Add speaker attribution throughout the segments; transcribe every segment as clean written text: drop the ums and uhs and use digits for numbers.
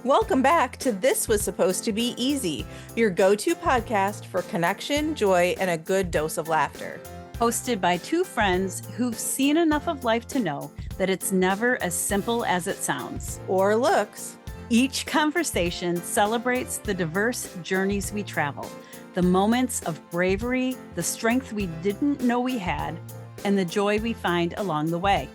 Speaker 1: Welcome back to This Was Supposed to Be Easy, your go-to podcast for connection, joy, and a good dose of laughter.
Speaker 2: Hosted by two friends who've seen enough of life to know that it's never as simple as it sounds.
Speaker 1: Or looks.
Speaker 2: Each conversation celebrates the diverse journeys we travel, the moments of bravery, the strength we didn't know we had, and the joy we find along the way.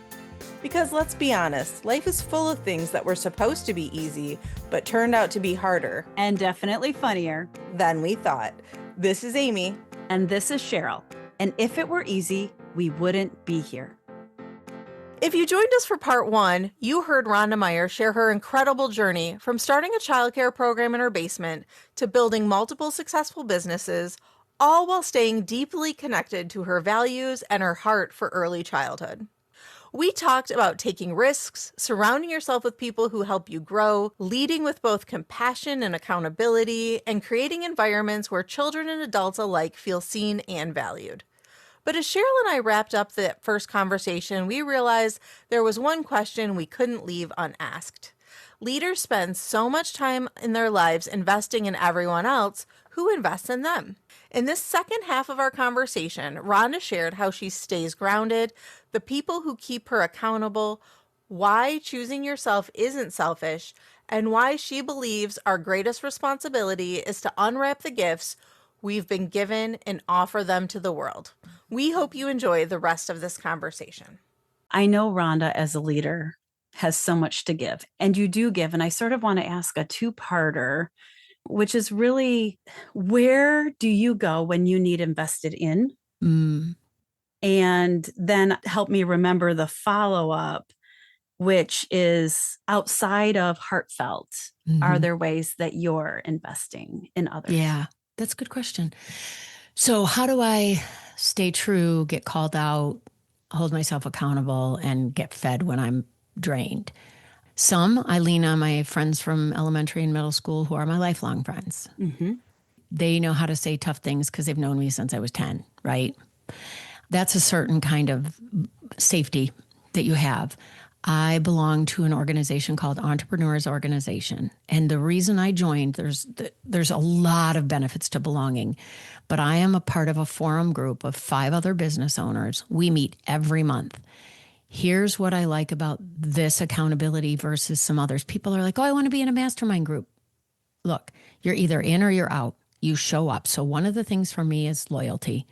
Speaker 1: Because let's be honest, life is full of things that were supposed to be easy, but turned out to be harder.
Speaker 2: And definitely funnier
Speaker 1: Than we thought. This is Amy.
Speaker 2: And this is Cheryl. And if it were easy, we wouldn't be here.
Speaker 1: If you joined us for part one, you heard Rhonda Meyers share her incredible journey from starting a childcare program in her basement to building multiple successful businesses, all while staying deeply connected to her values and her heart for early childhood. We talked about taking risks, surrounding yourself with people who help you grow, leading with both compassion and accountability, and creating environments where children and adults alike feel seen and valued. But as Cheryl and I wrapped up the first conversation, we realized there was one question we couldn't leave unasked. Leaders spend so much time in their lives investing in everyone else. Who invests in them? In this second half of our conversation, Rhonda shared how she stays grounded, the people who keep her accountable, why choosing yourself isn't selfish, and why she believes our greatest responsibility is to unwrap the gifts we've been given and offer them to the world. We hope you enjoy the rest of this conversation.
Speaker 2: I know Rhonda as a leader has so much to give, and you do give. And I sort of want to ask a two-parter, which is really, where do you go when you need invested in? And then help me remember the follow-up, which is outside of heartfelt. Are there ways that you're investing in others?
Speaker 3: Yeah, that's a good question. So how do I stay true, get called out, hold myself accountable, and get fed when I'm drained? Some, I lean on my friends from elementary and middle school who are my lifelong friends. They know how to say tough things because they've known me since I was 10, right? That's a certain kind of safety that you have. I belong to an organization called Entrepreneurs Organization. And the reason I joined, there's a lot of benefits to belonging. But I am a part of a forum group of 5 other business owners. We meet every month. Here's what I like about this accountability versus some others. People are like, oh, I want to be in a mastermind group. Look, you're either in or you're out. You show up. So one of the things for me is loyalty.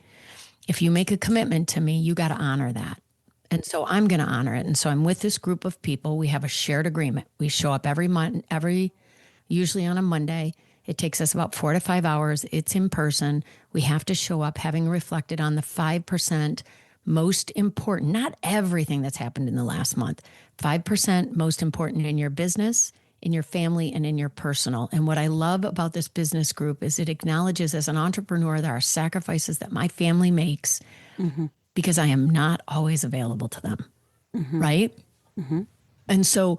Speaker 3: If you make a commitment to me, you got to honor that. And so I'm going to honor it. And so I'm with this group of people. We have a shared agreement. We show up every month, usually on a Monday. It takes us about 4 to 5 hours. It's in person. We have to show up having reflected on the 5% most important, not everything that's happened in the last month, 5% most important in your business, in your family, and in your personal. And what I love about this business group is it acknowledges as an entrepreneur, there are sacrifices that my family makes because I am not always available to them, right? And so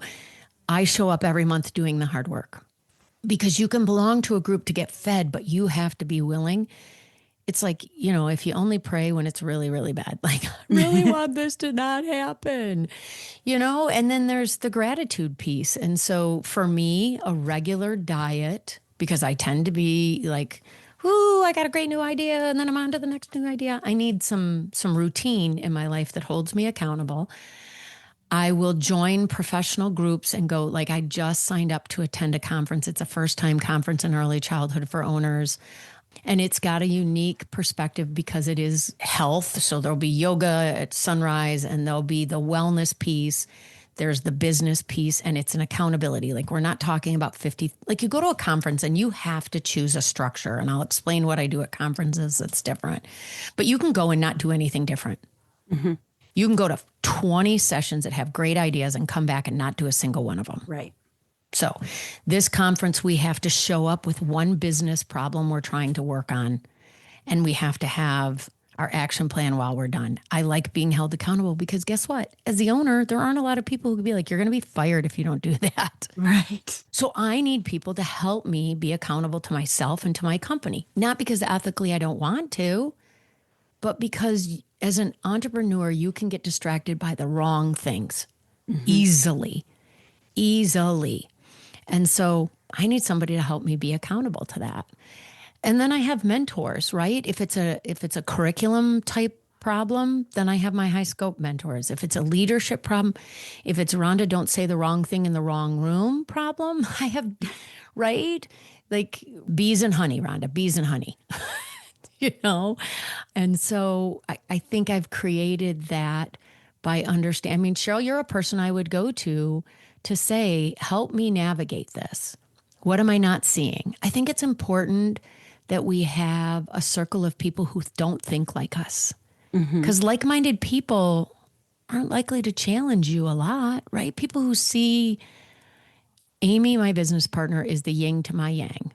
Speaker 3: I show up every month doing the hard work because you can belong to a group to get fed, but you have to be willing. It's like, you know, if you only pray when it's really, really bad, like, I really want this to not happen, you know, and then there's the gratitude piece. And so for me, a regular diet, because I tend to be like, ooh, I got a great new idea, and then I'm on to the next new idea. I need some routine in my life that holds me accountable. I will join professional groups and go, like, I just signed up to attend a conference. It's a first-time conference in early childhood for owners. And it's got a unique perspective because it is health. So there'll be yoga at sunrise, and there'll be the wellness piece. There's the business piece, and it's an accountability. Like, we're not talking about 50, like, you go to a conference and you have to choose a structure. And I'll explain what I do at conferences that's different. But you can go and not do anything different. You can go to 20 sessions that have great ideas and come back and not do a single one of them.
Speaker 2: Right.
Speaker 3: So this conference, we have to show up with one business problem we're trying to work on, and we have to have our action plan while we're done. I like being held accountable because guess what? As the owner, there aren't a lot of people who could be like, you're going to be fired if you don't do that.
Speaker 2: Right.
Speaker 3: So I need people to help me be accountable to myself and to my company. Not because ethically I don't want to, but because as an entrepreneur, you can get distracted by the wrong things easily. And so I need somebody to help me be accountable to that. And then I have mentors, right? If it's a curriculum type problem, then I have my high scope mentors. If it's a leadership problem, if it's Rhonda, don't say the wrong thing in the wrong room problem, I have, right? Like bees and honey, Rhonda, bees and honey, you know? And so I think I've created that by understanding. I mean, Cheryl, you're a person I would go to say, help me navigate this. What am I not seeing? I think it's important that we have a circle of people who don't think like us. Because like-minded people aren't likely to challenge you a lot, right? People who see Amy, my business partner, is the yin to my yang.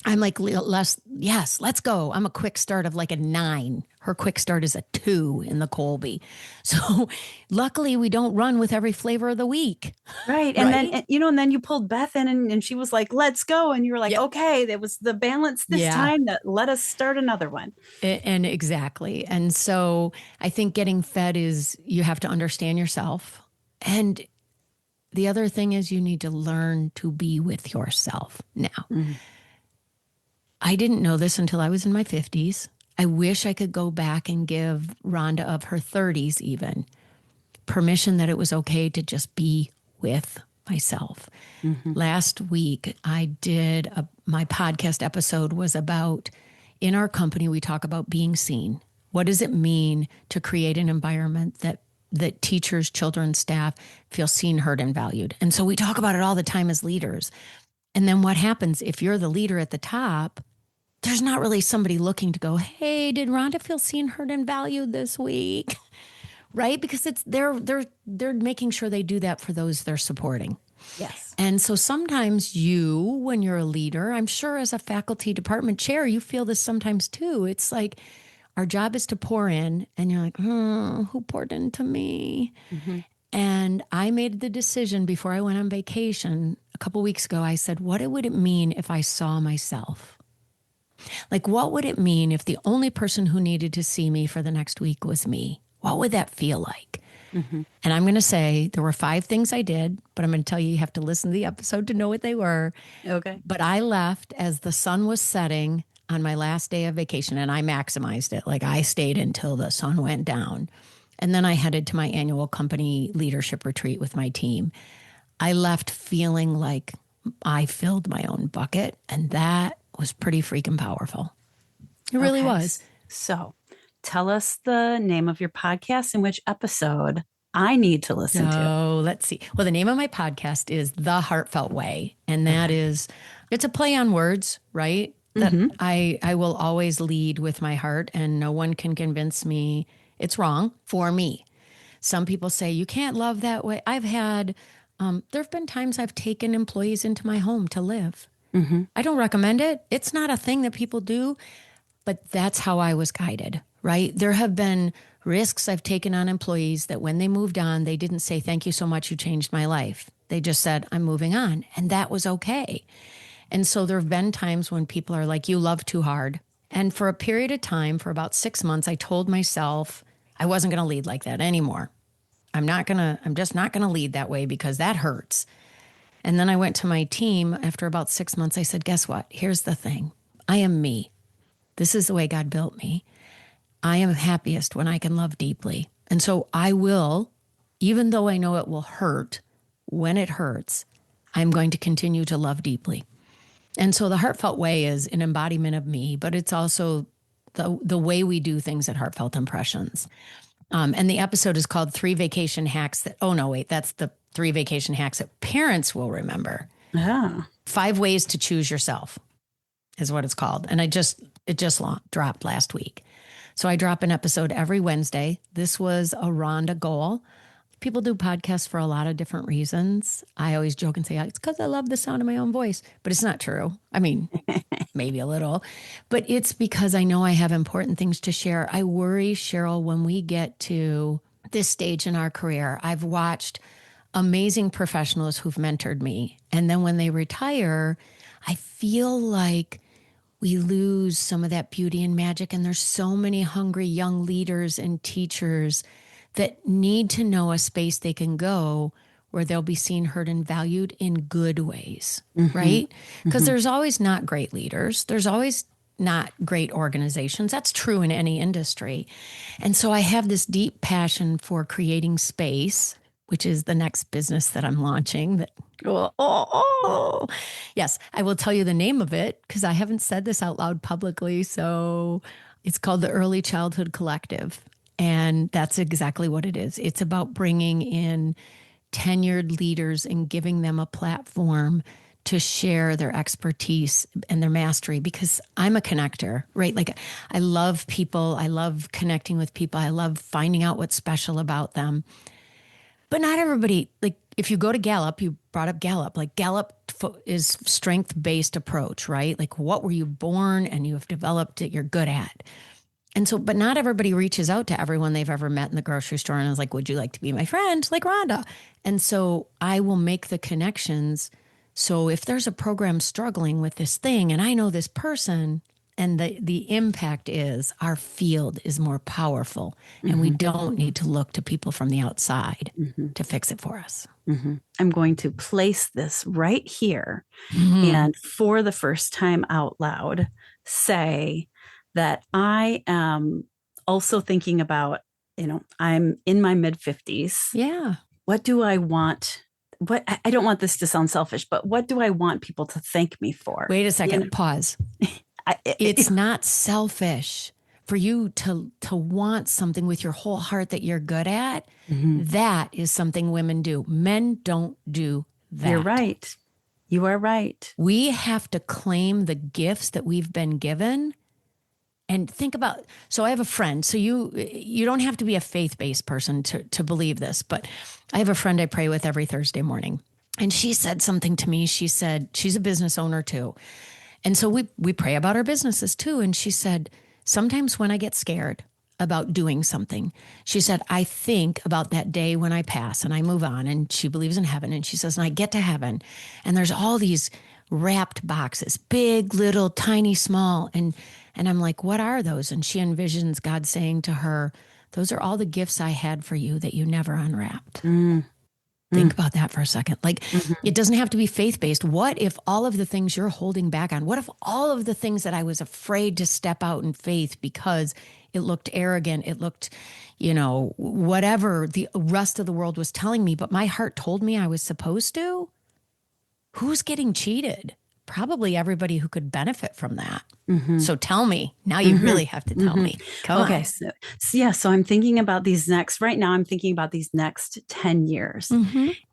Speaker 3: I'm like, yes, let's go. I'm a quick start of like a 9. Her quick start is a 2 in the Colby. So luckily we don't run with every flavor of the week.
Speaker 2: Right. And then, and then you pulled Beth in and she was like, let's go. And you were like, okay, there was the balance this time that let us start another one.
Speaker 3: And exactly. And so I think getting fed is you have to understand yourself. And the other thing is you need to learn to be with yourself now. I didn't know this until I was in my 50s. I wish I could go back and give Rhonda of her 30s even permission that it was okay to just be with myself. Last week, I did my podcast episode was about, in our company, we talk about being seen. What does it mean to create an environment that teachers, children, staff feel seen, heard, and valued? And so we talk about it all the time as leaders. And then what happens if you're the leader at the top? There's not really somebody looking to go, hey, did Rhonda feel seen, heard, and valued this week? Right? Because they're making sure they do that for those they're supporting.
Speaker 2: Yes.
Speaker 3: And so sometimes you, when you're a leader, I'm sure as a faculty department chair, you feel this sometimes too. It's like our job is to pour in and you're like, who poured into me? And I made the decision before I went on vacation a couple weeks ago. I said, what would it mean if I saw myself? Like, what would it mean if the only person who needed to see me for the next week was me? What would that feel like? And I'm going to say there were 5 things I did, but I'm going to tell you have to listen to the episode to know what they were.
Speaker 2: Okay.
Speaker 3: But I left as the sun was setting on my last day of vacation, and I maximized it. Like I stayed until the sun went down. And then I headed to my annual company leadership retreat with my team. I left feeling like I filled my own bucket, and that was pretty freaking powerful. It really was.
Speaker 2: So tell us the name of your podcast and which episode I need to listen to.
Speaker 3: Oh, let's see. Well, the name of my podcast is The Heartfelt Way. And that is, it's a play on words, right? That I will always lead with my heart, and no one can convince me it's wrong for me. Some people say, you can't love that way. I've had, there have been times I've taken employees into my home to live. I don't recommend it. It's not a thing that people do, but that's how I was guided, right? There have been risks I've taken on employees that when they moved on, they didn't say, thank you so much, you changed my life. They just said, I'm moving on. And that was okay. And so there have been times when people are like, you love too hard. And for a period of time, for about 6 months, I told myself I wasn't going to lead like that anymore. I'm just not going to lead that way because that hurts. And then I went to my team after about 6 months. I said, guess what? Here's the thing. I am me. This is the way God built me. I am happiest when I can love deeply. And so I will, even though I know it will hurt, when it hurts, I'm going to continue to love deeply. And so the Heartfelt Way is an embodiment of me, but it's also the way we do things at Heartfelt Impressions. And the episode is called 3 Vacation Hacks that, oh no, wait, that's the 3 vacation hacks that parents will remember. 5 ways to choose yourself is what it's called. And it just dropped last week. So I drop an episode every Wednesday. This was a Rhonda goal. People do podcasts for a lot of different reasons. I always joke and say, it's because I love the sound of my own voice, but it's not true. I mean, maybe a little, but it's because I know I have important things to share. I worry, Cheryl, when we get to this stage in our career, I've watched amazing professionals who've mentored me. And then when they retire, I feel like we lose some of that beauty and magic. And there's so many hungry young leaders and teachers that need to know a space they can go where they'll be seen, heard, and valued in good ways,
Speaker 2: Mm-hmm.
Speaker 3: right? Because
Speaker 2: Mm-hmm.
Speaker 3: there's always not great leaders. There's always not great organizations. That's true in any industry. And so I have this deep passion for creating space, which is the next business that I'm launching. Yes, I will tell you the name of it because I haven't said this out loud publicly. So it's called the Early Childhood Collective. And that's exactly what it is. It's about bringing in tenured leaders and giving them a platform to share their expertise and their mastery, because I'm a connector, right? Like, I love people. I love connecting with people. I love finding out what's special about them. But not everybody, like, if you go to Gallup, you brought up Gallup, like Gallup is strength-based approach, right? Like, what were you born and you have developed that you're good at? And so, but not everybody reaches out to everyone they've ever met in the grocery store and is like, would you like to be my friend? Like Rhonda. And so I will make the connections. So if there's a program struggling with this thing and I know this person, and the impact is our field is more powerful, and we don't need to look to people from the outside to fix it for us.
Speaker 2: I'm going to place this right here and for the first time out loud say that I am also thinking about, I'm in my mid 50s.
Speaker 3: Yeah.
Speaker 2: What do I want? I don't want this to sound selfish, but what do I want people to thank me for?
Speaker 3: Wait a second, pause. It's not selfish for you to want something with your whole heart that you're good at. That is something women do. Men don't do that.
Speaker 2: You're right. You are right.
Speaker 3: We have to claim the gifts that we've been given. And think about, so I have a friend, so you don't have to be a faith-based person to believe this, but I have a friend I pray with every Thursday morning. And she said something to me. She said, she's a business owner too. And so we pray about our businesses too. And she said, sometimes when I get scared about doing something, she said, I think about that day when I pass and I move on. And she believes in heaven. And she says, and I get to heaven and there's all these wrapped boxes, big, little, tiny, small. And I'm like, what are those? And she envisions God saying to her, those are all the gifts I had for you that you never unwrapped. Think about that for a second. Like, it doesn't have to be faith-based. What if all of the things you're holding back on, what if all of the things that I was afraid to step out in faith because it looked arrogant, it looked, whatever the rest of the world was telling me, but my heart told me I was supposed to? Who's getting cheated? Probably everybody who could benefit from that. So tell me. Now you really have to tell me. Come on.
Speaker 2: So I'm thinking about right now I'm thinking about these next 10 years.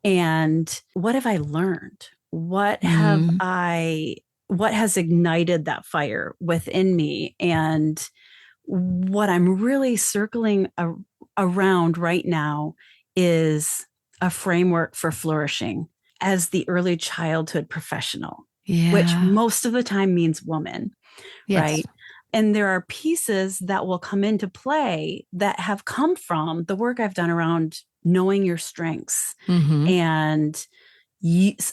Speaker 2: And what have I learned? What has ignited that fire within me? And what I'm really circling around right now is a framework for flourishing as the early childhood professional. Which most of the time means woman, right? And there are pieces that will come into play that have come from the work I've done around knowing your strengths and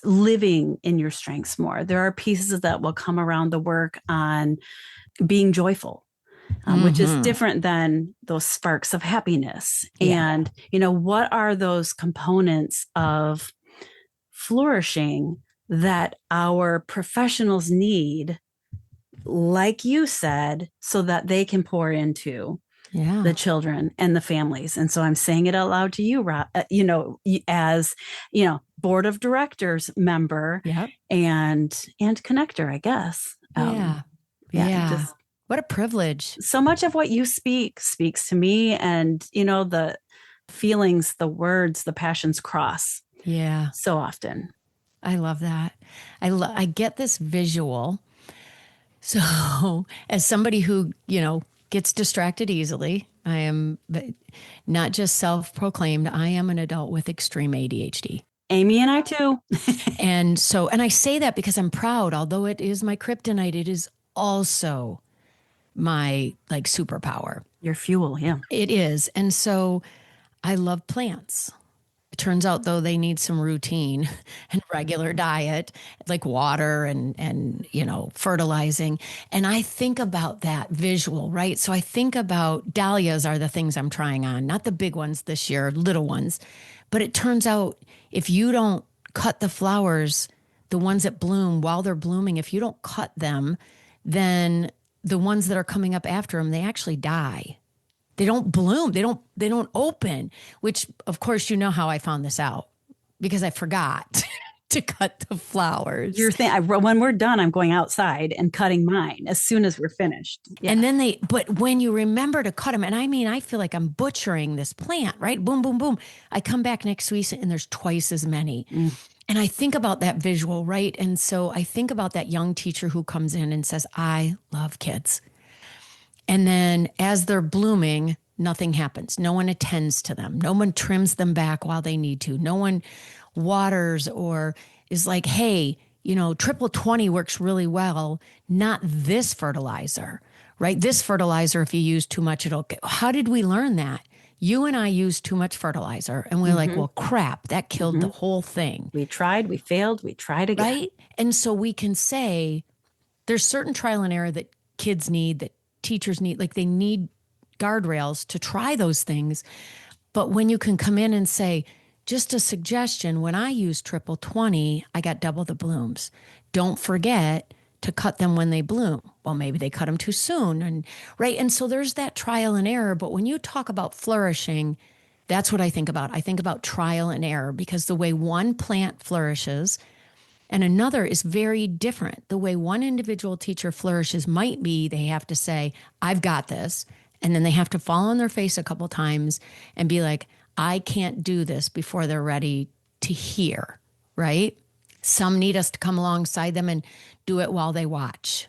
Speaker 2: living in your strengths more. There are pieces that will come around the work on being joyful, which is different than those sparks of happiness. And, what are those components of flourishing that our professionals need, like you said, so that they can pour into the children and the families. And so I'm saying it out loud to you, as, board of directors member and connector, I guess.
Speaker 3: What a privilege.
Speaker 2: So much of what you speaks to me, and, the feelings, the words, the passions cross. So often.
Speaker 3: I love that. I get this visual. So as somebody who, gets distracted easily, I am not just self-proclaimed. I am an adult with extreme ADHD.
Speaker 2: Amy and I too.
Speaker 3: And I say that because I'm proud, although it is my kryptonite, it is also my superpower.
Speaker 2: Your fuel. Yeah,
Speaker 3: it is. And so I love plants. turns out, though, they need some routine and regular diet, like water and fertilizing. And I think about that visual, right? So I think about dahlias are the things I'm trying on, not the big ones this year, little ones. But it turns out if you don't cut the flowers, the ones that bloom while they're blooming, if you don't cut them, then the ones that are coming up after them, they actually die. They don't bloom. They don't open, which of course, you know how I found this out because I forgot to cut the flowers.
Speaker 2: When we're done, I'm going outside and cutting mine as soon as we're finished. Yeah.
Speaker 3: And then but when you remember to cut them, and I mean, I feel like I'm butchering this plant, right? Boom, boom, boom. I come back next week and there's twice as many. And I think about that visual, right? And so I think about that young teacher who comes in and says, I love kids. And then as they're blooming, nothing happens. No one attends to them. No one trims them back while they need to. No one waters or is like, hey, triple 20 works really well. Not this fertilizer, right? This fertilizer, if you use too much, how did we learn that? You and I used too much fertilizer and we're like, well, crap, that killed the whole thing.
Speaker 2: We tried, we failed, we tried again.
Speaker 3: Right? And so we can say there's certain trial and error that kids need, that teachers need, like they need guardrails to try those things. But when you can come in and say, just a suggestion, when I use triple 20, I got double the blooms. Don't forget to cut them when they bloom. Well, maybe they cut them too soon. And right. And so there's that trial and error. But when you talk about flourishing, that's what I think about. I think about trial and error because the way one plant flourishes and another is very different. The way one individual teacher flourishes might be they have to say, I've got this. And then they have to fall on their face a couple times and be like, I can't do this before they're ready to hear, right? Some need us to come alongside them and do it while they watch,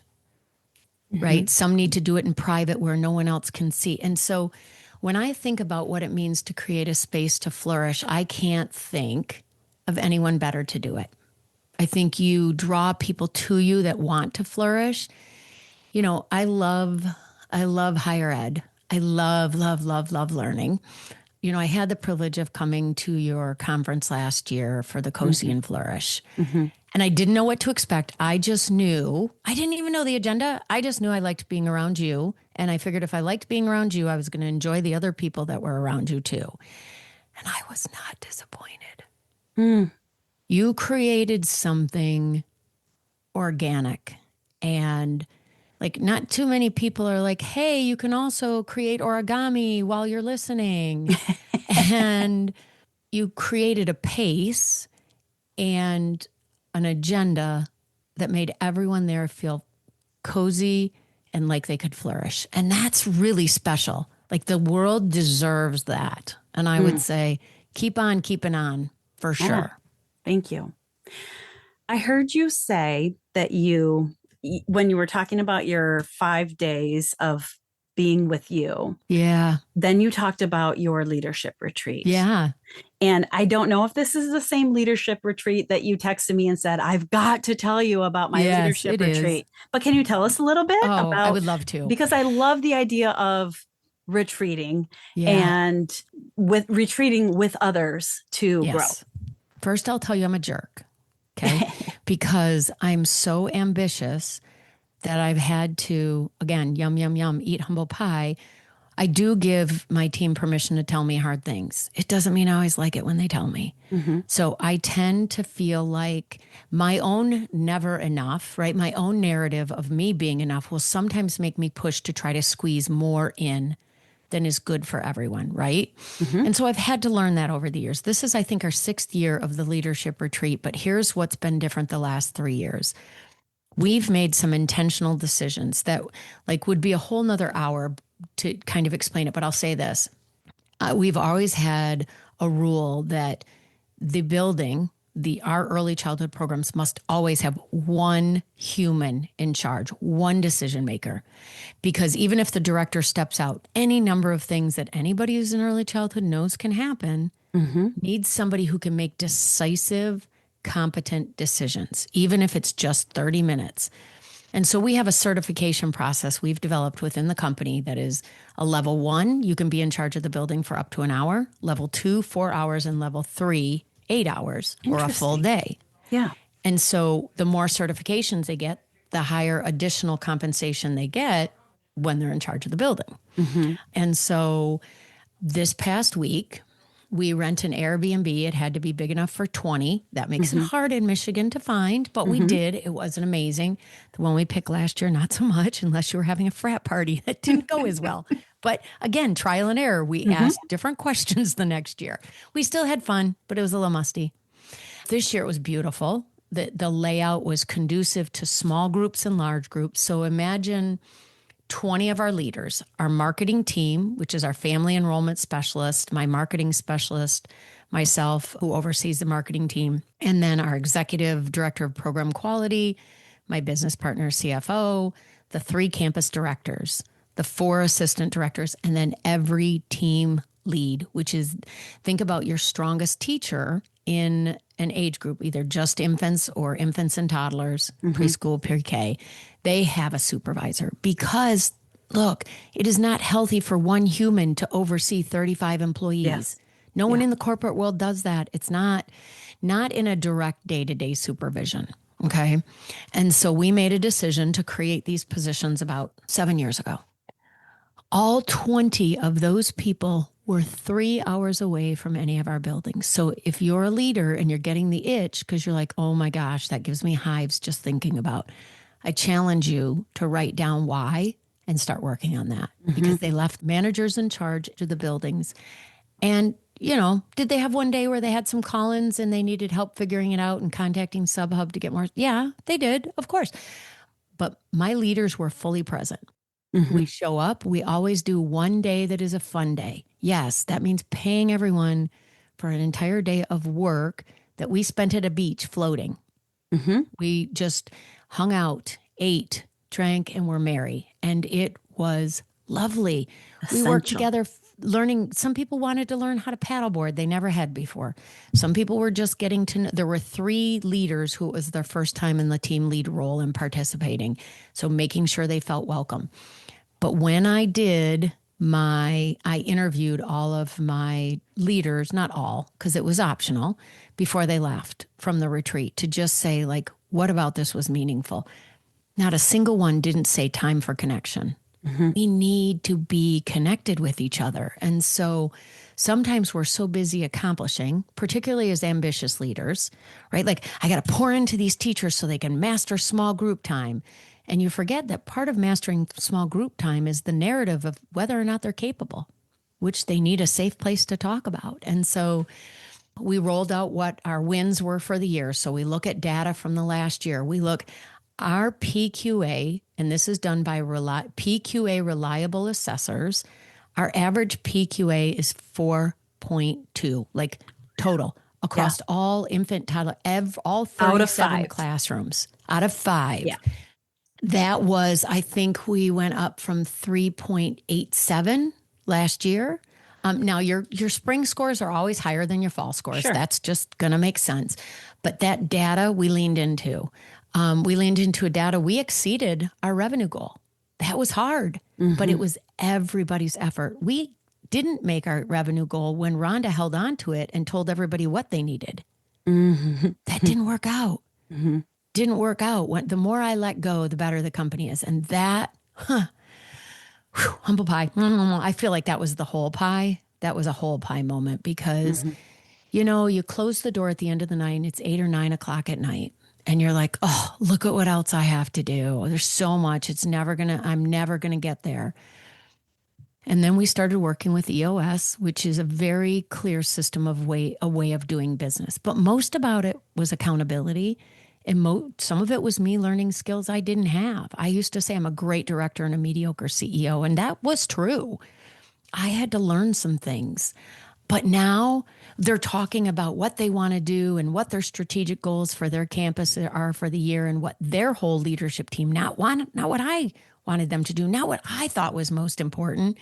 Speaker 3: right? Some need to do it in private where no one else can see. And so when I think about what it means to create a space to flourish, I can't think of anyone better to do it. I think you draw people to you that want to flourish. I love higher ed. I love learning. I had the privilege of coming to your conference last year for the Cozy and Flourish. And I didn't know what to expect. I just knew, I didn't even know the agenda. I just knew I liked being around you. And I figured if I liked being around you, I was going to enjoy the other people that were around you too. And I was not disappointed. You created something organic and like not too many people are like, hey, you can also create origami while you're listening. And you created a pace and an agenda that made everyone there feel cozy and like they could flourish. And that's really special. Like the world deserves that. And I would say, keep on keeping on for sure.
Speaker 2: Thank you. I heard you say that when you were talking about your 5 days of being with you, then you talked about your leadership retreat.
Speaker 3: Yeah.
Speaker 2: And I don't know if this is the same leadership retreat that you texted me and said, I've got to tell you about my leadership retreat. But can you tell us a little bit about?
Speaker 3: I would love to.
Speaker 2: Because I love the idea of retreating and with retreating with others to grow.
Speaker 3: First, I'll tell you I'm a jerk. Okay. Because I'm so ambitious that I've had to, again, yum, yum, yum, eat humble pie. I do give my team permission to tell me hard things. It doesn't mean I always like it when they tell me. So I tend to feel like my own never enough, right? My own narrative of me being enough will sometimes make me push to try to squeeze more in than is good for everyone, right? And so I've had to learn that over the years. This is, I think, our 6th year of the leadership retreat, but here's what's been different the last 3 years. We've made some intentional decisions that like would be a whole nother hour to kind of explain it, but I'll say this. We've always had a rule that the building, our early childhood programs must always have one human in charge, one decision maker. Because even if the director steps out, any number of things that anybody who's in early childhood knows can happen, needs somebody who can make decisive, competent decisions, even if it's just 30 minutes. And so we have a certification process we've developed within the company that is a level 1, you can be in charge of the building for up to an hour, level 2, 4 hours, and level 3, 8 hours, or a full day.
Speaker 2: Yeah.
Speaker 3: And so the more certifications they get, the higher additional compensation they get when they're in charge of the building. And so this past week, we rent an Airbnb. It had to be big enough for 20. That makes it hard in Michigan to find, but we did. It wasn't amazing. The one we picked last year, not so much, unless you were having a frat party. That didn't go as well. But again, trial and error. We asked different questions the next year. We still had fun, but it was a little musty. This year it was beautiful. The layout was conducive to small groups and large groups. So imagine 20 of our leaders, our marketing team, which is our family enrollment specialist, my marketing specialist, myself, who oversees the marketing team, and then our executive director of program quality, my business partner, CFO, the 3 campus directors, the 4 assistant directors, and then every team lead, which is, think about your strongest teacher in an age group, either just infants or infants and toddlers, preschool, pre-K. They have a supervisor because, look, it is not healthy for one human to oversee 35 employees.
Speaker 2: Yes.
Speaker 3: No one in the corporate world does that. It's not in a direct day-to-day supervision. Okay. And so we made a decision to create these positions about 7 years ago. All 20 of those people were 3 hours away from any of our buildings. So if you're a leader and you're getting the itch because you're like, oh my gosh, that gives me hives just thinking about, I challenge you to write down why and start working on that because they left managers in charge of the buildings. And, did they have one day where they had some call-ins and they needed help figuring it out and contacting SubHub to get more? Yeah, they did, of course. But my leaders were fully present. We show up. We always do one day that is a fun day. Yes, that means paying everyone for an entire day of work that we spent at a beach floating. We just hung out, ate, drank, and were merry. And it was lovely. We worked together learning. Some people wanted to learn how to paddleboard. They never had before. Some people were just getting to know. There were 3 leaders who it was their first time in the team lead role and participating. So making sure they felt welcome. But when I did I interviewed all of my leaders, not all, because it was optional, before they left from the retreat to just say, like, what about this was meaningful? Not a single one didn't say time for connection. We need to be connected with each other. And so sometimes we're so busy accomplishing, particularly as ambitious leaders, right? Like, I got to pour into these teachers so they can master small group time. And you forget that part of mastering small group time is the narrative of whether or not they're capable, which they need a safe place to talk about. And so we rolled out what our wins were for the year. So we look at data from the last year. We look our PQA, and this is done by PQA reliable assessors. Our average PQA is 4.2, like total across all infant, toddler, all 37 classrooms out of 5.
Speaker 2: Yeah.
Speaker 3: That was, I think we went up from 3.87 last year. Now your spring scores are always higher than your fall scores.
Speaker 2: Sure.
Speaker 3: That's just going to make sense. But that data we leaned into. We leaned into a data. We exceeded our revenue goal. That was hard, but it was everybody's effort. We didn't make our revenue goal when Rhonda held on to it and told everybody what they needed. That didn't work out. Didn't work out. The more I let go, the better the company is. And that, humble pie. I feel like that was the whole pie. That was a whole pie moment because, you close the door at the end of the night and it's 8 or 9 o'clock at night. And you're like, oh, look at what else I have to do. There's so much. I'm never going to get there. And then we started working with EOS, which is a very clear system of a way of doing business. But most about it was accountability. And some of it was me learning skills I didn't have. I used to say I'm a great director and a mediocre CEO, and that was true. I had to learn some things. But now they're talking about what they want to do and what their strategic goals for their campus are for the year and what their whole leadership team, not what I wanted them to do, not what I thought was most important.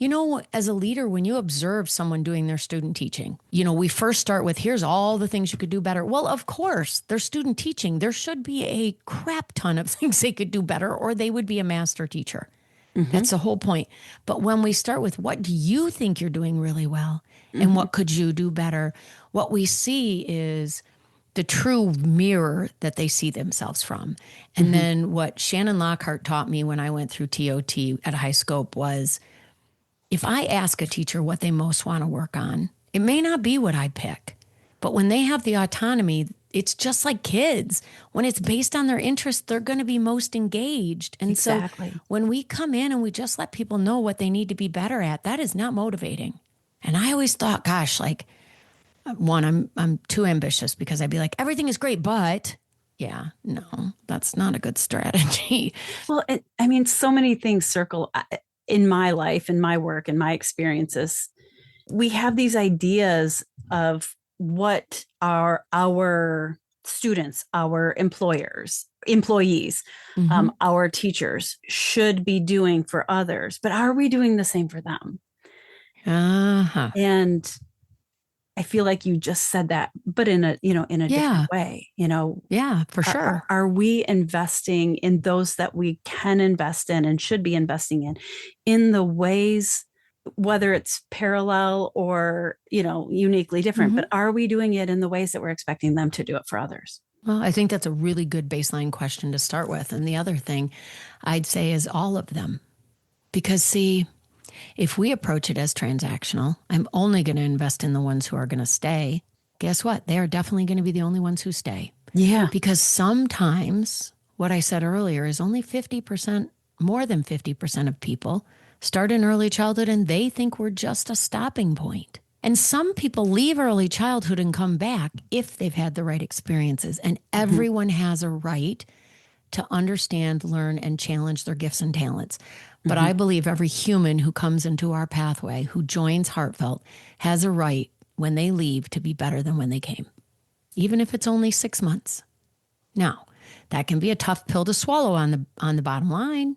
Speaker 3: As a leader, when you observe someone doing their student teaching, we first start with, here's all the things you could do better. Well, of course, their student teaching, there should be a crap ton of things they could do better, or they would be a master teacher. That's the whole point. But when we start with, what do you think you're doing really well? And what could you do better? What we see is the true mirror that they see themselves from. And then what Shannon Lockhart taught me when I went through TOT at High Scope was, if I ask a teacher what they most want to work on, it may not be what I pick. But when they have the autonomy, it's just like kids. When it's based on their interests, they're going to be most engaged. And
Speaker 2: Exactly.
Speaker 3: so when we come in and we just let people know what they need to be better at, that is not motivating. And I always thought, gosh, like, one, I'm too ambitious, because I'd be like, everything is great, but yeah, no, that's not a good strategy.
Speaker 2: Well, so many things circle in my life, in my work, in my experiences. We have these ideas of what are our students, our employees, our teachers should be doing for others, but are we doing the same for them? And I feel like you just said that, but in a different way,
Speaker 3: Yeah, for sure.
Speaker 2: Are we investing in those that we can invest in and should be investing in the ways, whether it's parallel or, uniquely different, but are we doing it in the ways that we're expecting them to do it for others?
Speaker 3: Well, I think that's a really good baseline question to start with. And the other thing I'd say is all of them. Because see, if we approach it as transactional, I'm only going to invest in the ones who are going to stay. Guess what? They are definitely going to be the only ones who stay.
Speaker 2: Yeah.
Speaker 3: Because sometimes what I said earlier is only 50%, more than 50% of people start in early childhood and they think we're just a stopping point. And some people leave early childhood and come back if they've had the right experiences. And everyone has a right to understand, learn, and challenge their gifts and talents. But I believe every human who comes into our pathway, who joins Heartfelt, has a right when they leave to be better than when they came, even if it's only 6 months. Now, that can be a tough pill to swallow on the bottom line,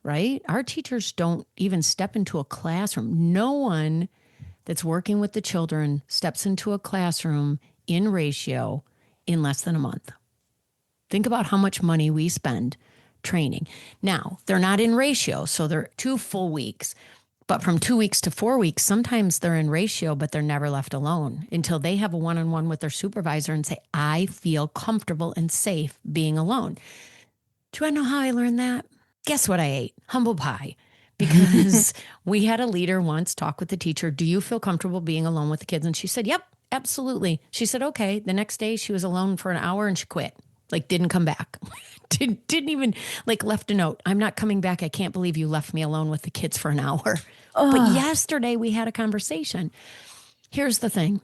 Speaker 3: right? Our teachers don't even step into a classroom. No one that's working with the children steps into a classroom in ratio in less than a month. Think about how much money we spend training. Now, they're not in ratio, so they're 2 full weeks. But from 2 weeks to 4 weeks, sometimes they're in ratio, but they're never left alone until they have a one-on-one with their supervisor and say, I feel comfortable and safe being alone. Do I know how I learned that? Guess what I ate? Humble pie. Because we had a leader once talk with the teacher, do you feel comfortable being alone with the kids? And she said, yep, absolutely. She said, okay. The next day she was alone for an hour and she quit. Like, didn't come back. Didn't even, like, left a note. I'm not coming back. I can't believe you left me alone with the kids for an hour. But yesterday we had a conversation. Here's the thing.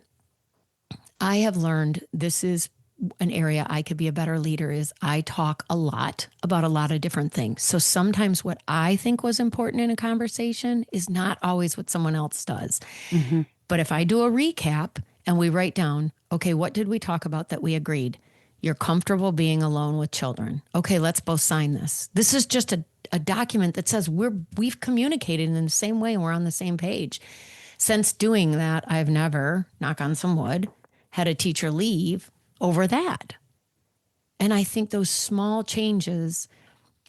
Speaker 3: I have learned, this is an area I could be a better leader, is I talk a lot about a lot of different things. So sometimes what I think was important in a conversation is not always what someone else does. But if I do a recap and we write down, okay, what did we talk about that we agreed? You're comfortable being alone with children. Okay, let's both sign this. This is just a document that says we've communicated in the same way and we're on the same page. Since doing that, I've never, knock on some wood, had a teacher leave over that. And I think those small changes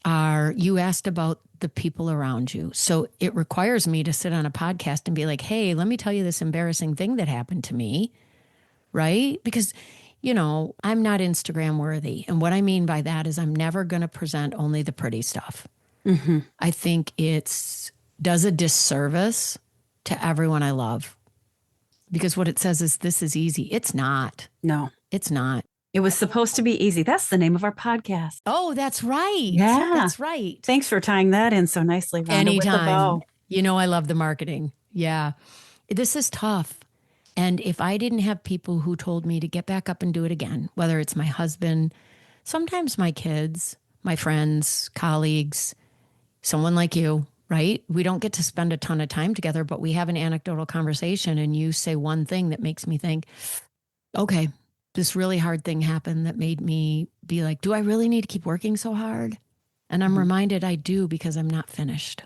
Speaker 3: are, you asked about the people around you. So it requires me to sit on a podcast and be like, hey, let me tell you this embarrassing thing that happened to me, right? Because I'm not Instagram worthy. And what I mean by that is I'm never going to present only the pretty stuff. I think does a disservice to everyone I love. Because what it says is this is easy. It's not.
Speaker 2: No,
Speaker 3: it's not.
Speaker 2: It was supposed to be easy. That's the name of our podcast.
Speaker 3: Oh, that's right.
Speaker 2: Yeah.
Speaker 3: That's right.
Speaker 2: Thanks for tying that in so nicely, Rhonda.
Speaker 3: Anytime. I love the marketing. Yeah. This is tough. And if I didn't have people who told me to get back up and do it again, whether it's my husband, sometimes my kids, my friends, colleagues, someone like you, right? We don't get to spend a ton of time together, but we have an anecdotal conversation and you say one thing that makes me think, okay, this really hard thing happened that made me be like, do I really need to keep working so hard? And I'm reminded I do, because I'm not finished.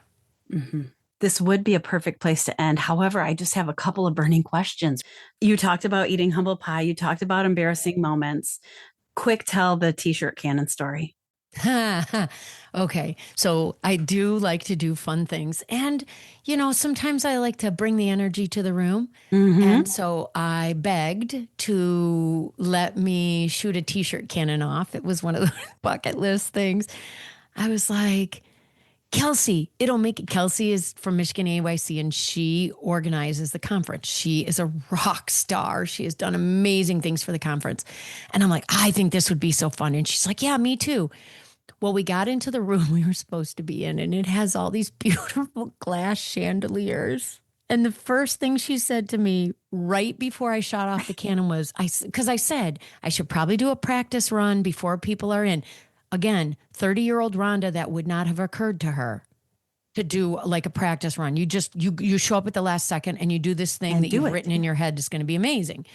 Speaker 2: this would be a perfect place to end. However, I just have a couple of burning questions. You talked about eating humble pie. You talked about embarrassing moments. Quick, tell the t-shirt cannon story.
Speaker 3: Okay. So I do like to do fun things. And, sometimes I like to bring the energy to the room. And so I begged to let me shoot a t-shirt cannon off. It was one of the bucket list things. I was like, Kelsey, it'll make it. Kelsey is from Michigan AYC and she organizes the conference. She is a rock star. She has done amazing things for the conference. And I'm like, I think this would be so fun. And she's like, yeah, me too. Well, we got into the room we were supposed to be in, and it has all these beautiful glass chandeliers. And the first thing she said to me right before I shot off the cannon was, because I said I should probably do a practice run before people are in. Again, 30-year-old Rhonda, that would not have occurred to her to do like a practice run. You show up at the last second and you do this thing
Speaker 2: And
Speaker 3: that
Speaker 2: do
Speaker 3: you've
Speaker 2: it.
Speaker 3: written in your head is going to be amazing.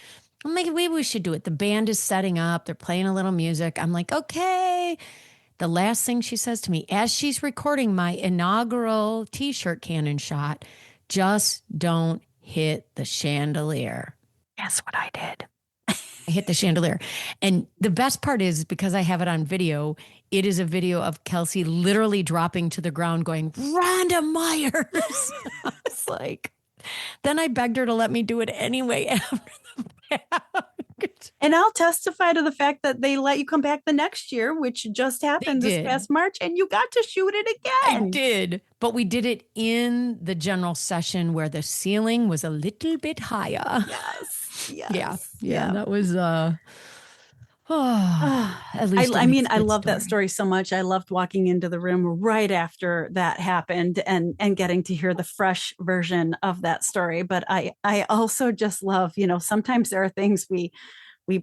Speaker 3: I'm like, maybe we should do it. The band is setting up. They're playing a little music. I'm like, okay. The last thing she says to me as she's recording my inaugural t-shirt cannon shot, just don't hit the chandelier. Guess what I did? I hit the chandelier. And the best part is because I have it on video, it is a video of Kelsey literally dropping to the ground going, Rhonda Meyers. I was like, then I begged her to let me do it anyway after the fact.
Speaker 2: And I'll testify to the fact that they let you come back the next year, which just happened this past March, and you got to shoot it again.
Speaker 3: I did, but we did it in the general session where the ceiling was a little bit higher.
Speaker 2: Yes.
Speaker 3: Yeah. That was, at least
Speaker 2: I love that story so much. I loved walking into the room right after that happened and getting to hear the fresh version of that story. But I also just love, sometimes there are things we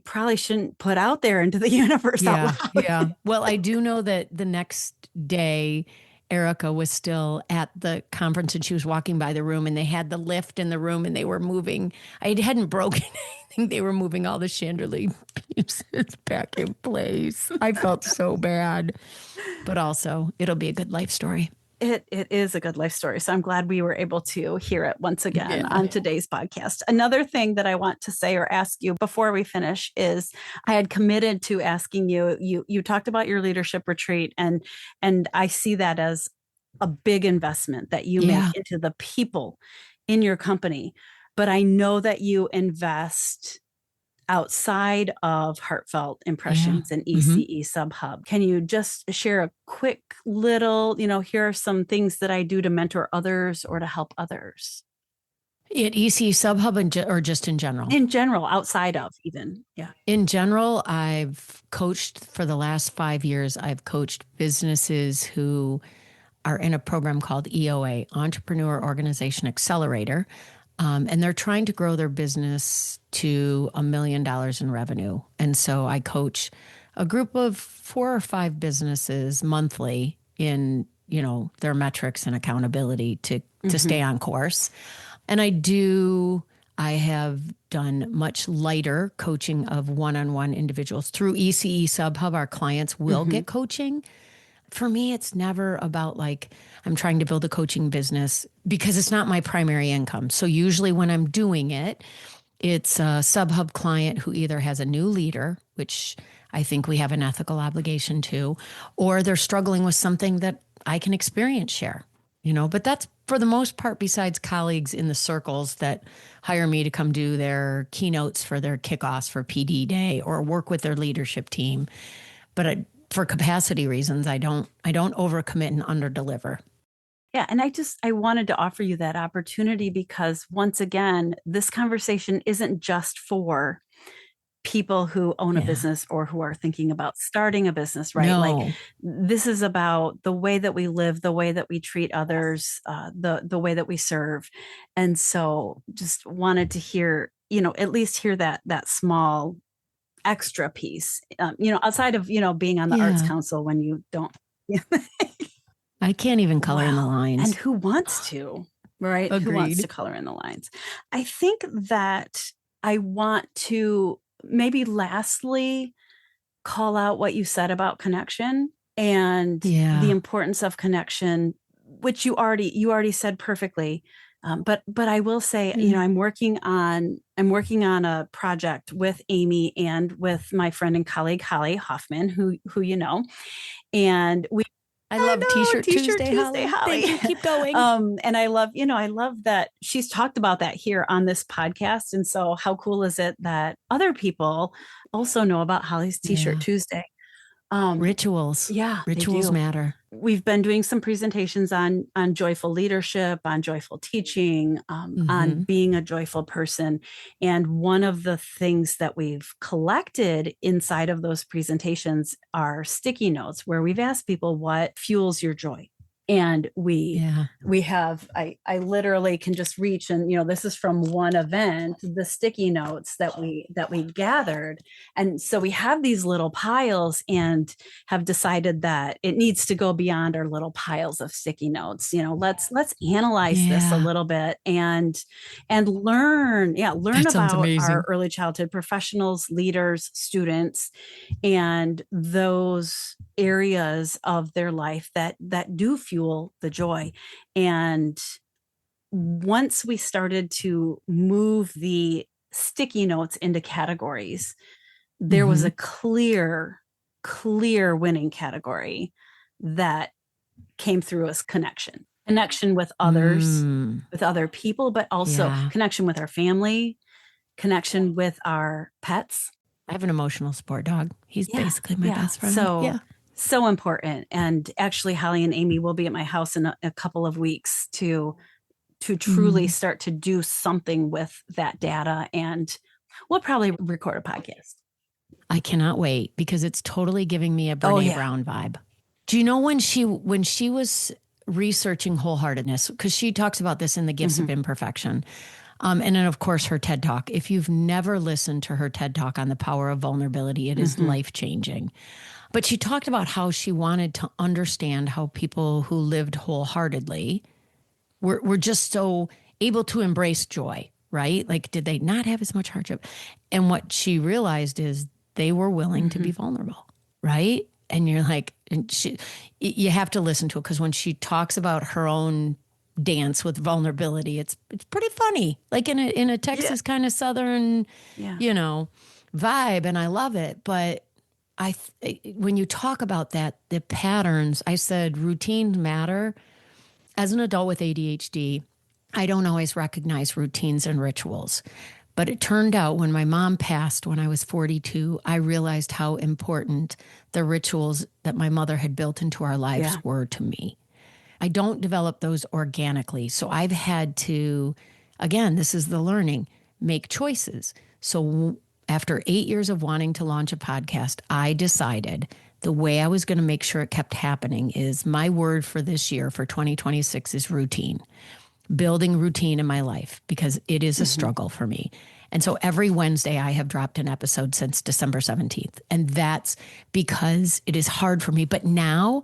Speaker 2: probably shouldn't put out there into the universe out loud.
Speaker 3: Yeah. Well, I do know that the next day, Erica was still at the conference and she was walking by the room and they had the lift in the room and they were moving. I hadn't broken anything. They were moving all the chandelier pieces back in place. I felt so bad, but also it'll be a good life story.
Speaker 2: It is a good life story. So I'm glad we were able to hear it once again on today's podcast. Another thing that I want to say or ask you before we finish is I had committed to asking you talked about your leadership retreat and I see that as a big investment that you make into the people in your company. But I know that you invest outside of Heartfelt Impressions and ECE Subhub. Can you just share a quick little, here are some things that I do to mentor others or to help others?
Speaker 3: At ECE Subhub or just in general?
Speaker 2: In general, outside of even. Yeah.
Speaker 3: In general, I've coached for the last 5 years. I've coached businesses who are in a program called EOA, Entrepreneur Organization Accelerator. And they're trying to grow their business to $1 million in revenue. And so I coach a group of 4 or 5 businesses monthly in, their metrics and accountability to stay on course. And I have done much lighter coaching of one-on-one individuals through ECE Subhub. Our clients will get coaching. For me, it's never about like, I'm trying to build a coaching business because it's not my primary income. So usually when I'm doing it, it's a Subhub client who either has a new leader, which I think we have an ethical obligation to, or they're struggling with something that I can experience share, but that's for the most part, besides colleagues in the circles that hire me to come do their keynotes for their kickoffs for PD Day or work with their leadership team. But for capacity reasons, I don't overcommit and underdeliver.
Speaker 2: Yeah. And I wanted to offer you that opportunity because once again, this conversation isn't just for people who own a business or who are thinking about starting a business, right?
Speaker 3: No.
Speaker 2: Like this is about the way that we live, the way that we treat others, the way that we serve. And so just wanted to hear, at least hear that small extra piece, outside of, being on the Arts Council when you don't.
Speaker 3: I can't even color in the lines.
Speaker 2: And who wants to, right?
Speaker 3: Agreed.
Speaker 2: Who wants to color in the lines? I think that I want to maybe lastly call out what you said about connection and the importance of connection which you already said perfectly. But I will say, I'm working on a project with Amy and with my friend and colleague Holly Hoffman, who and we.
Speaker 3: I love T-shirt Tuesday,
Speaker 2: Holly.
Speaker 3: Thank you. Keep going.
Speaker 2: And I love that she's talked about that here on this podcast. And so how cool is it that other people also know about Holly's T-shirt Tuesday?
Speaker 3: Rituals.
Speaker 2: Yeah,
Speaker 3: rituals matter.
Speaker 2: We've been doing some presentations on joyful leadership, on joyful teaching, on being a joyful person. And one of the things that we've collected inside of those presentations are sticky notes where we've asked people what fuels your joy. And we have, I literally can just reach and, this is from one event, the sticky notes that we gathered. And so we have these little piles and have decided that it needs to go beyond our little piles of sticky notes. Let's analyze this a little bit and learn about our early childhood professionals, leaders, students, and those areas of their life that do fuel the joy. And once we started to move the sticky notes into categories, there was a clear winning category that came through as connection with others, with other people, but also connection with our family, connection with our pets.
Speaker 3: I have an emotional support dog. He's basically my best friend.
Speaker 2: So important. And actually, Holly and Amy will be at my house in a couple of weeks to truly start to do something with that data. And we'll probably record a podcast.
Speaker 3: I cannot wait because it's totally giving me a Brene Brown vibe. Do you know when she was researching wholeheartedness, because she talks about this in The Gifts of Imperfection. And then, of course, her TED Talk. If you've never listened to her TED Talk on the power of vulnerability, it is life-changing. But she talked about how she wanted to understand how people who lived wholeheartedly were just so able to embrace joy, right? Like, did they not have as much hardship? And what she realized is they were willing to be vulnerable, right? And you're like, you have to listen to it because when she talks about her own dance with vulnerability, it's pretty funny, like in a Texas kind of Southern, vibe, and I love it. But when you talk about that, the patterns, I said routines matter. As an adult with ADHD, I don't always recognize routines and rituals. But it turned out when my mom passed when I was 42, I realized how important the rituals that my mother had built into our lives were to me. I don't develop those organically. So I've had to, again, this is the learning, make choices. So after 8 years of wanting to launch a podcast, I decided the way I was going to make sure it kept happening is my word for this year, for 2026, is routine. Building routine in my life, because it is a struggle for me. And so every Wednesday I have dropped an episode since December 17th. And that's because it is hard for me. But now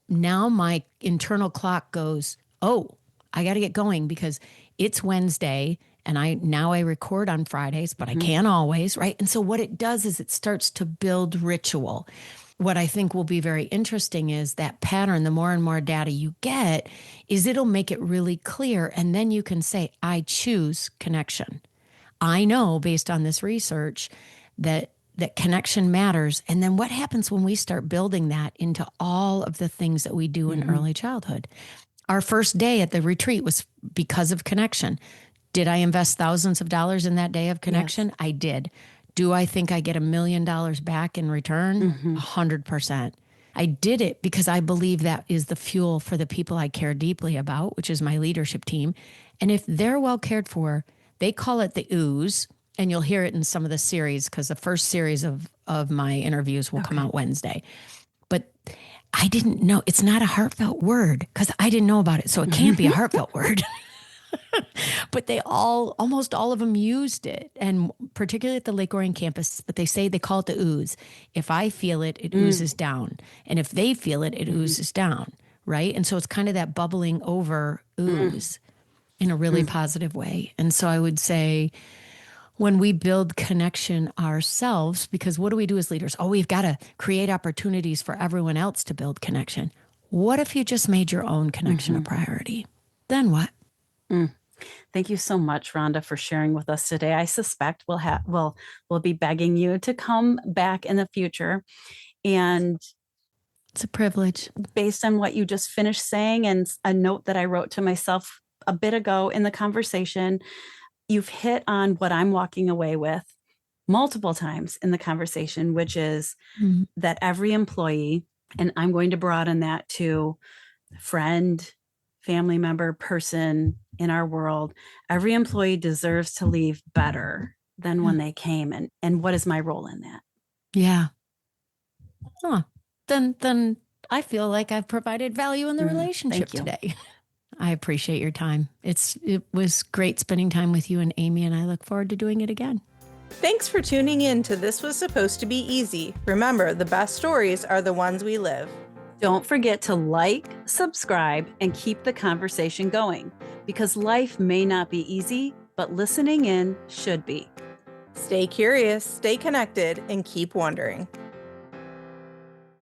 Speaker 3: my internal clock goes, I got to get going because it's Wednesday and I record on Fridays, but I can't always, right? And so what it does is it starts to build ritual. What I think will be very interesting is that pattern, the more and more data you get, is it'll make it really clear. And then you can say, I choose connection. I know based on this research that connection matters. And then what happens when we start building that into all of the things that we do in early childhood? Our first day at the retreat was because of connection. Did I invest thousands of dollars in that day of connection? Yes. I did. Do I think I get $1 million back in return? 100%. I did it because I believe that is the fuel for the people I care deeply about, which is my leadership team. And if they're well cared for, they call it the ooze. And you'll hear it in some of the series because the first series of my interviews will come out Wednesday. But I didn't know. It's not a heartfelt word because I didn't know about it. So it can't be a heartfelt word. But almost all of them used it, and particularly at the Lake Orion campus, but they call it the ooze. If I feel it, it oozes down. And if they feel it, it oozes down, right? And so it's kind of that bubbling over ooze in a really positive way. And so I would say when we build connection ourselves, because what do we do as leaders? We've got to create opportunities for everyone else to build connection. What if you just made your own connection a priority? Then what?
Speaker 2: Thank you so much, Rhonda, for sharing with us today. I suspect we'll be begging you to come back in the future. And
Speaker 3: It's a privilege.
Speaker 2: based on what you just finished saying and a note that I wrote to myself a bit ago in the conversation, you've hit on what I'm walking away with multiple times in the conversation, which is that every employee, and I'm going to broaden that to friend, family member, person in our world, every employee deserves to leave better than when they came. And what is my role in that?
Speaker 3: Yeah. Huh. Then I feel like I've provided value in the relationship today. I appreciate your time. It was great spending time with you and Amy, and I look forward to doing it again.
Speaker 1: Thanks for tuning in to This Was Supposed to Be Easy. Remember, the best stories are the ones we live.
Speaker 2: Don't forget to like, subscribe, and keep the conversation going, because life may not be easy, but listening in should be.
Speaker 1: Stay curious, stay connected, and keep wondering.